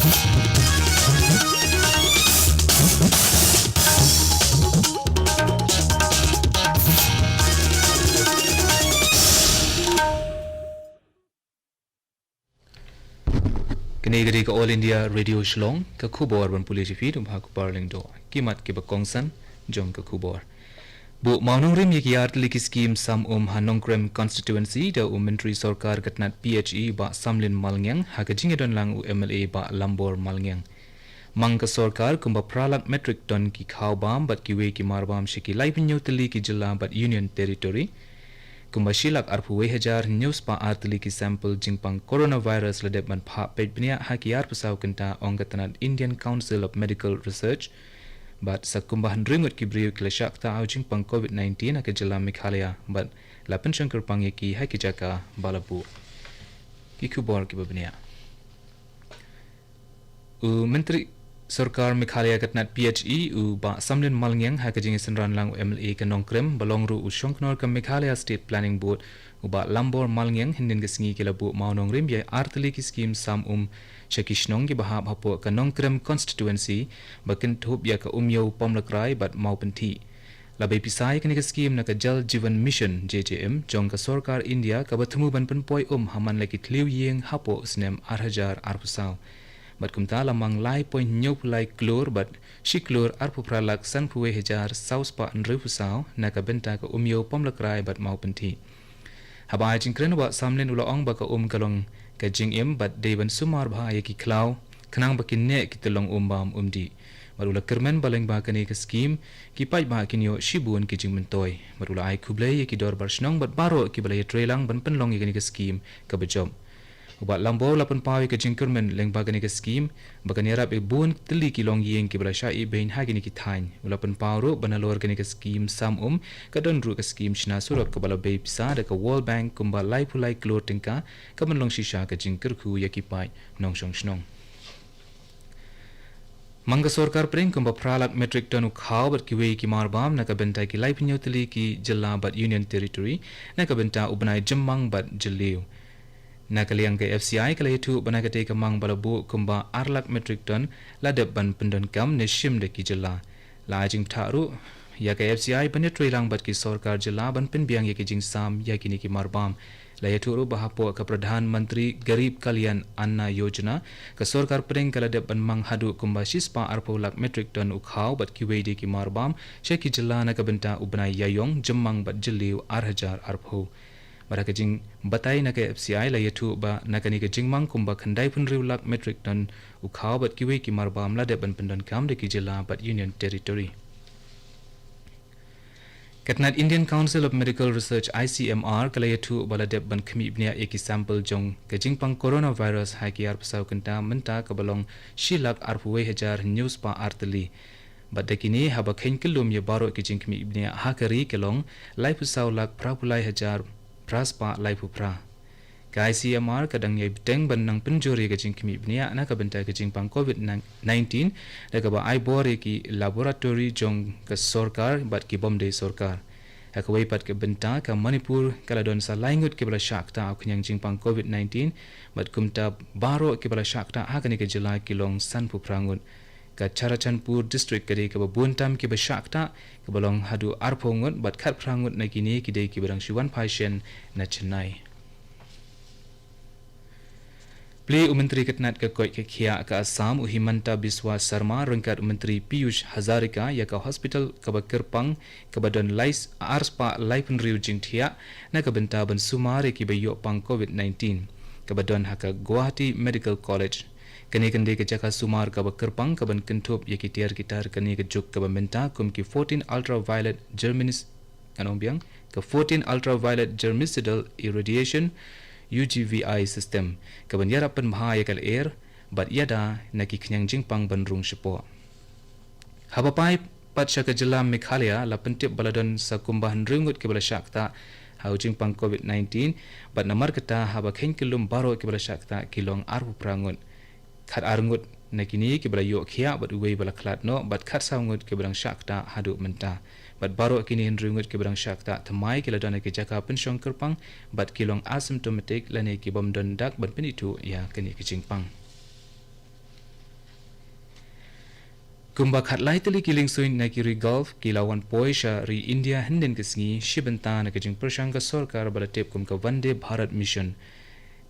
Kanegari ka All India Radio Shlong ka khubor ban pulis fi dum ha ku parling do kimat ke bakongsan jong ka khubor bu maunong rim yar liki scheme sam hanongkrem constituency da menteri sarkar katnat PHE ba samlin malngyang ha ka jingedon lang MLA ba lambor malngyang mangka sarkar kumba pralak metric ton ki khawbam bat ki we ki marbam shiki laipin nyotli ki jilla bat union territory kumba shilak arpu 1000 news pa artli ki sample jingpang coronavirus ladep man pha pebnia hakiyar pusaw kenta ongatanat Indian Council of Medical Research but sakumba handringut ki briu klashak ta au jingpang COVID-19 ka jilla Meghalaya but lapan shankar pangye ki hakijaka balapu ki kubor ki babnia menteri Sarkar Meghalaya katnat PHE ba samlin malngyang ha kajing senran lang MLA ka nongkrem balongru ushongknor ka Meghalaya State Planning Board ba lambor malngyang hindin ka singi kilabu maunong rim ya artli ki scheme sam shakishnong ki bahab hapo ka nongkrem constituency bakin thup ya ka umyo pomlakrai bat maupenti labai pisai ka ni ka scheme na ka Jal Jeevan Mission JJM jong ka Sarkar India ka bathumu ban poi haman laki tliu yeng hapo snem 8000 arpusaw bat kumta lamang lai point nyop lai klor bat shiklor arpu pralak san puwe hejar saus pa nrifu saw na ka benta ka umyo pomlakrai bat maupenti haba jingkren wa samlen ulaong ba ka kalong ka jingem bat deban sumar bha yaki klaw khnang bakin ne kitlong bam umdi marula kermen baleng ba kani ka scheme ki pai ba kinyo shibun ki jingmentoy marula ai kublai yaki dor barshnong bat baro ki balai trelang ban penlong yaki ka scheme ka bejom ubat lambo lapan pawi ke jingkermen leng bagani ke scheme bagani rap e bun teli ki long yeng ki bala shai bein hagini ki thain ulapan pawro banalor gani ke scheme sam ka don ru ke scheme shna surap ka bala be pisa de ka World Bank kumba lai pulai klor tingka ka man long shisha ke jingker khu yaki pai nong shong shnong manga sarkar preng kumba pralak metric ton khaw bat ki we ki marbam na ka benta ki lai pinyo teli ki jilla bat union territory na ka benta ubnai jammang bat jilliu nakaliang ke FCI kala itu banagate kamang balabu kumba arlak metric ton ladap ban pendon kam ne shim de ki jilla la jing tharu ya ke FCI banetri lang bat ki sarkar jilla ban pen biang ya ki jing sam ya ki ni ki marbam la itu ru bahapo ka pradhan mantri garib kalyan anna yojana ka sarkar preng kala dap ban mang hadu kumba shispa arpolak metric ton ukhaw bat ki we de ki marbam she ki jilla na ka benta ubnai yayong jammang bat jilliu 8000 arpho Baraka jing batai na ke FCI la yetu ba nakani ke jingmang kumba khandai pun riulak metric ton ukhaw bat kiwe ki marbam la de ban pendon kam de ki jilla bat union territory Katnat Indian Council of Medical Research ICMR kala yetu bala de ban khmi ibnia eki sample jong ke jingpang coronavirus hakiyar pasaw kanta menta ka balong shilak arpuwe hajar news pa artli badakini haba khain kilom ye baro ki jingkhmi ibnia hakari kelong lai pusaw lak prapulai hajar praspa laipupra ka ICMR kadang ye biteng ban nang penjori ka jingkmi ibnia na ka benta ka jingpang COVID-19 da ka ba ai bore ki laboratory jong ka sarkar bat ki bomde sarkar ka wei pat ka benta ka Manipur kala don sa laingut ke bala shakta aknyang jingpang COVID-19 bat kumta baro ke bala shakta hakani ka jila kilong sanpu prangun ka Charachanpur district kade ka buntam ki bashakta ka balong hadu arpongut bat khat prangut na kini ki dei ki barang shiwan pasien na Chennai Play Menteri Katnat ka koi ke khia ka Assam Himanta Biswa Sarma rangkat Menteri Piyush Hazarika ya ka hospital ka Kerpang ka badon lais arspa laipun riu jingthia na ka benta ban sumare ki bayo pang COVID-19 ka badon haka Guwahati Medical College kani kande ke jaka sumar ka Kerpang ka ban kentup yaki tiar gitar kani ke juk ka benta kum ki 14 ultraviolet germinis anombiang ka 14 ultraviolet germicidal irradiation UGVI system ka ban yara pen bahaya kal air bat yada naki knyang jingpang ban rung shipo habapai pat shaka jilla Meghalaya la pentip baladon sa kumbahan ringut ke bala shakta haujing pang COVID-19 bat namar kata haba khen kilum baro ke bala shakta kilong arpu prangut khat arngut nakini ke bala yo khia bat uwei bala khlat no bat khat saungut ke barang shakta hadu menta bat baro kini ringut ke barang shakta thamai ke ladana ke jaka penshong kerpang bat kilong asymptomatic lane ke bomdon dak ban penitu ya kini ke jingpang Kumba khatlai tali kiling suin na kiri golf kilawan poisha ri India henden kesingi shibanta na kajing pershanga sorkar balatep kum ka Vande Bharat mission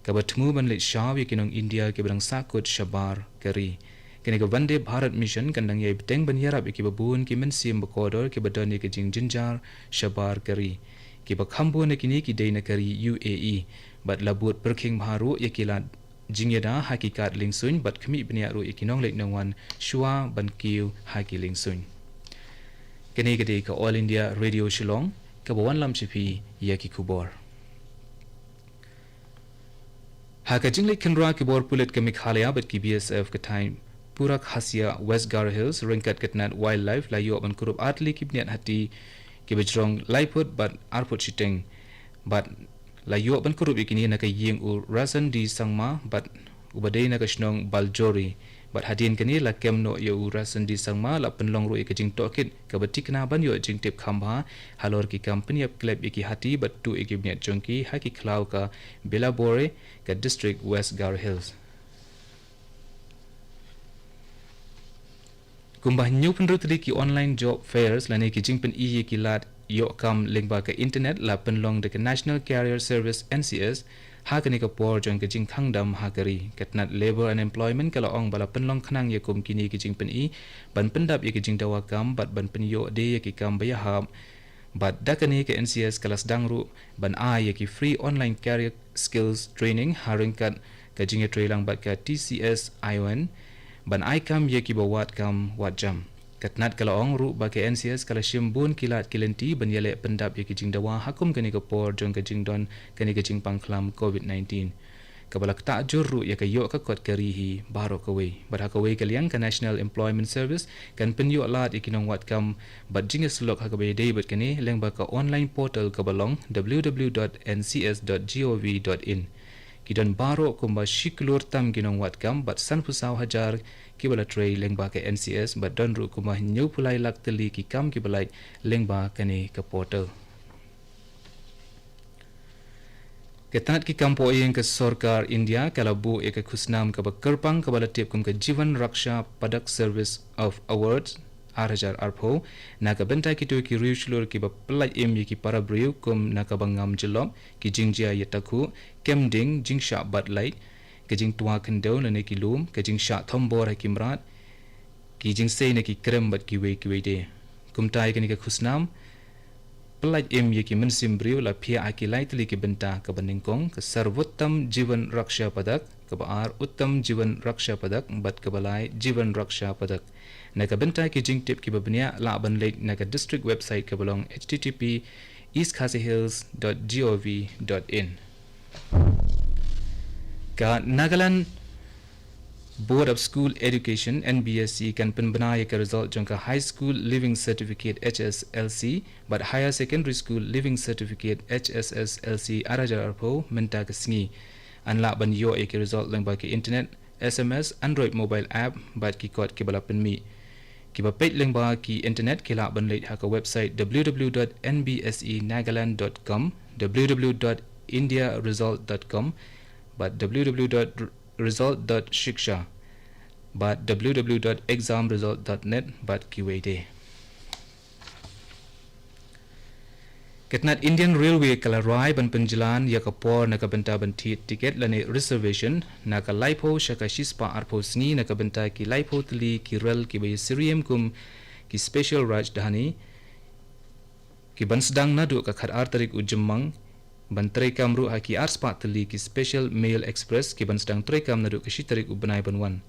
ka batmu ban le shawi kinong India ke barang sakut shabar kari kene ka Vande Bharat mission kandang yai beteng ban yarap ki babun ki mensim bakodor ke badani kajing jinjar shabar kari ki bakhambu na kini ki dei na kari UAE bat labut perking baharu yakilat jingyada hakikat lingsun bat kami benia ru ikinong lek nangwan shua ban kiu haki lingsun kene gede ka All India Radio Shillong ka bawan lam chipi yaki kubor haka jinglek kenra kibor pulit ka Meghalaya bat ki BSF ka time purak hasia West Gar Hills ringkat ketnat wildlife layo ban kurup atli ki bniat hati ki bajrong laiput bat arput chiteng bat layo ban kurup ikini na kay ying u rasan di sangma bat ubadai na kashnong baljori bat hadin kani la kem no yo u rasan di sangma la penlong ru ikajing tokit ka batik na ban yo jing tip khamba halor ki company up club iki hati bat tu ikibnya jongki haki klau ka Belabore ka district West Gar Hills kumbah new penrutri ki online job fairs lani ki jing pen ki lat yo kam lingba ka internet la penlong de National Carrier Service NCS ha kani ka por jong ka jing khangdam ha kari katnat labor and employment kala ong bala penlong khnang ye kum kini ki jing pen ban pendap ye ki jing dawa kam bat ban pen yo de ye ki kam baya ham bat dakani ka NCS kala sedangru ban ye ki free online career skills training haringkat ka jing ye trailang bat ka TCS ION ban kam ye ki bawat kam wat jam katnat kala ong ru ba ke NCS kala shimbun kilat kilenti ban yele pendap ye ki jing dawa hakum kani ka por jong ka jing don kani ka jing pangklam COVID-19 kabalak ta jurru ye ka yo ka kot kari hi baro ka we bar ka we kaliang ka National Employment Service kan pen yo lat ikinong wat kam bat jing slok ha ka be dei bat kani leng ba ka online portal ka balong www.ncs.gov.in kidon baro kumba shiklur tam ginong wat kam bat san pusaw hajar kibala tray lengba ke NCS bat don ru kumba new pulai lak teli ki kam kibalai lengba kane ka portal ketat ki kampo yang ke sarkar India kalabu ek khusnam ka bakarpang ka bala tip kum ka Jivan Raksha Padak Service of Awards 8,000 arpo na ka bentai ki tu ki riuslur ki ba plai em ki para briu kum na ka bangam jelom ki jingjia yataku kemding jingsha bat light ke jing tua kendau na ki lum ke jing sha thombor ha kimrat ki jing sei na ki krem bat ki we de kum tai ka ni ka khusnam plai em ki mensim briu la phia aki light li ki benta ka baningkong ka sarvottam Jivan Raksha Padak ka ba uttam Jivan Raksha Padak bat ka balai Jivan Raksha Padak na ka benta ki jing tip ki babnia la ban lake na ka district website ka belong http eastkhasihills.gov.in ka Nagaland Board of School Education NBSC kan penbenaya ka result jong ka High School Living Certificate HSLC but Higher Secondary School Living Certificate HSSLC arajar arpo menta ka singi anla ban yo ki result lang ba ki internet SMS Android mobile app bat ki kod ki bala penmi kiba page link ba ki internet kila ban late ha ka website www.nbsenagaland.com www.indiaresult.com but www.result.shiksha but www.examresult.net but kiwede ketnat Indian Railway kala rai ban penjalan ya kapor na kabenta banti tiket lane reservation na ka laipo shaka shispa arpo sngi na kabenta ki laipo tli ki rel ki bay siriem kum ki special rajdhani ki ban sedang nadu ka khadar tarik ujemmang ban trekam ru haki arspa tli ki special mail express ki ban sedang trekam nadu ka shitarik ubenai banwan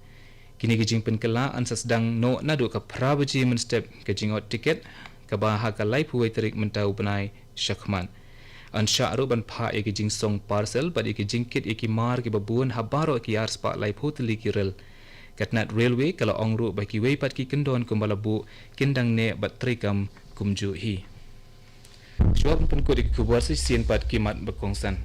kini ki jingpen kala an sedang no nadu ka prabaji men step ka jingot tiket ka ba ha ka laipo tarik mentau benai Shakman an syaru ban pha ek jing song parcel pad ek jingkit ek mar ke babun habaro ki ars pa lai photli ki rel katnat railway kala ongru ba ki wei pat ki kendon kumbalabu kindang ne bat trikam kumju hi shwab pen ko dik kubar si sien pat ki mat bakongsan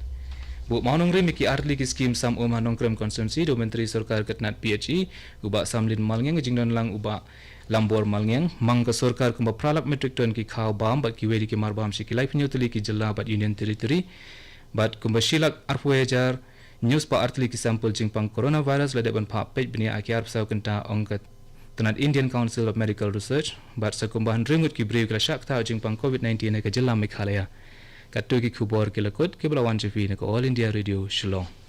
bu maunong re mi ki arli ki scheme sam o manong krem constituency do menteri sarkar katnat PHE uba samlin malngeng jingdon lang uba Lambor Malngeng mangka sarkar kumba pralap metric ton ki khaw bam bat ki wedi ki marbam si ki life nyotli ki jilla bat union territory bat kumba shilak arpuejar news pa artli ki sample jingpang coronavirus lade ban pha pej bini aki arp saw kenta ongkat Tanat Indian Council of Medical Research bat sakumbahan ringut ki brew kala syak tau jingpang COVID-19 ke Jilla Meghalaya. Katu ki khubor ki lakut ki belawan TV ne ko All India Radio Shillong.